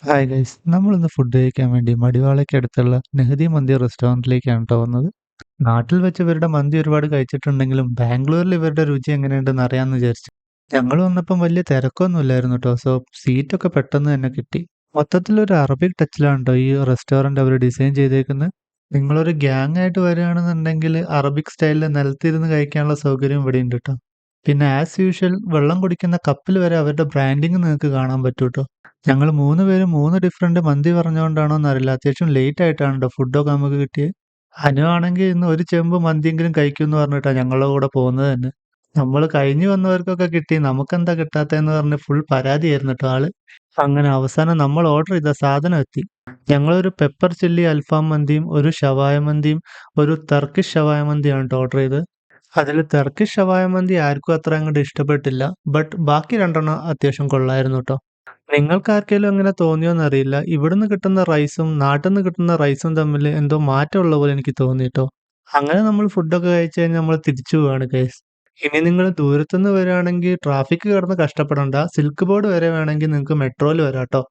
Hi guys, നമ്മളിന്ന് food കഴിക്കാൻ വേണ്ടി മടിവാളയ്ക്കടുത്തുള്ള നെഹ്ദി മന്തി റെസ്റ്റോറൻറ്റിലേക്കാണ് ട്ടോ വന്നത്. നാട്ടിൽ വെച്ച് ഇവരുടെ മന്തി ഒരുപാട് കഴിച്ചിട്ടുണ്ടെങ്കിലും ബാംഗ്ലൂരിൽ ഇവരുടെ രുചി എങ്ങനെയുണ്ടെന്ന് അറിയാമെന്ന് വിചാരിച്ചു. ഞങ്ങൾ വന്നപ്പം വലിയ തിരക്കൊന്നും ഇല്ലായിരുന്നു ട്ടോ, സോ സീറ്റൊക്കെ പെട്ടെന്ന് തന്നെ കിട്ടി. മൊത്തത്തിലൊരു അറബിക് ടച്ചിലാണ് ട്ടോ ഈ റെസ്റ്റോറന്റ് അവർ ഡിസൈൻ ചെയ്തേക്കുന്നത്. നിങ്ങളൊരു ഗ്യാങ് ആയിട്ട് വരികയാണെന്നുണ്ടെങ്കിൽ അറബിക് സ്റ്റൈലിൽ നിലത്തിരുന്ന് കഴിക്കാനുള്ള സൗകര്യം ഇവിടെ ഉണ്ട് ട്ടോ. പിന്നെ ആസ് യൂഷ്വൽ വെള്ളം കുടിക്കുന്ന കപ്പിൽ വരെ അവരുടെ ബ്രാൻഡിങ് നിങ്ങൾക്ക് കാണാൻ പറ്റും ട്ടോ. ഞങ്ങൾ 3 പേരും 3 ഡിഫറന്റ് മന്തി പറഞ്ഞോണ്ടാണോന്നറിയില്ല. അത്യാവശ്യം ലേറ്റ് ആയിട്ടാണ് ട്ടോ ഫുഡൊക്കെ നമുക്ക് കിട്ടിയത്. അനു ആണെങ്കി ഇന്ന് ഒരു ചെമ്പ് മന്തിയെങ്കിലും കഴിക്കുംന്ന് പറഞ്ഞിട്ടാ ഞങ്ങളുടെ കൂടെ പോകുന്നത് തന്നെ. നമ്മള് കഴിഞ്ഞു വന്നവർക്കൊക്കെ കിട്ടി. നമുക്കെന്താ കിട്ടാത്തേന്ന് പറഞ്ഞ് ഫുൾ പരാതിയായിരുന്നു ട്ടോ ആള്. അങ്ങനെ അവസാനം നമ്മൾ ഓർഡർ ചെയ്ത സാധനം എത്തി. ഞങ്ങളൊരു പെപ്പർ ചില്ലി അൽഫാം മന്തിയും, ഒരു ഷവായ മന്തിയും, ഒരു ടർക്കിഷ് ഷവായ മന്തിയാണ് ട്ടോ ഓർഡർ ചെയ്തത്. അതില് ടർക്കിഷ് ഷവായ മന്തി ആർക്കും അത്ര അങ്ങോട്ട് ഇഷ്ടപ്പെട്ടില്ല. ബട്ട് ബാക്കി 2 എണ്ണം അത്യാവശ്യം കൊള്ളായിരുന്നു ട്ടോ. നിങ്ങൾക്കാർക്കേലും അങ്ങനെ തോന്നിയോന്നറിയില്ല. ഇവിടുന്ന് കിട്ടുന്ന റൈസും നാട്ടിന്ന് കിട്ടുന്ന റൈസും തമ്മില് എന്തോ മാറ്റമുള്ള പോലെ എനിക്ക് തോന്നി ട്ടോ. അങ്ങനെ നമ്മൾ ഫുഡൊക്കെ കഴിച്ച് കഴിഞ്ഞ് നമ്മൾ തിരിച്ചു പോവാണ് ഗൈസ്. ഇനി നിങ്ങള് ദൂരത്തുന്ന് വരാണെങ്കി ട്രാഫിക് കിടന്ന് കഷ്ടപ്പെടണ്ട. സിൽക്ക് ബോർഡ് വരെ വേണമെങ്കിൽ നിങ്ങക്ക് മെട്രോയിൽ വരാം ട്ടോ.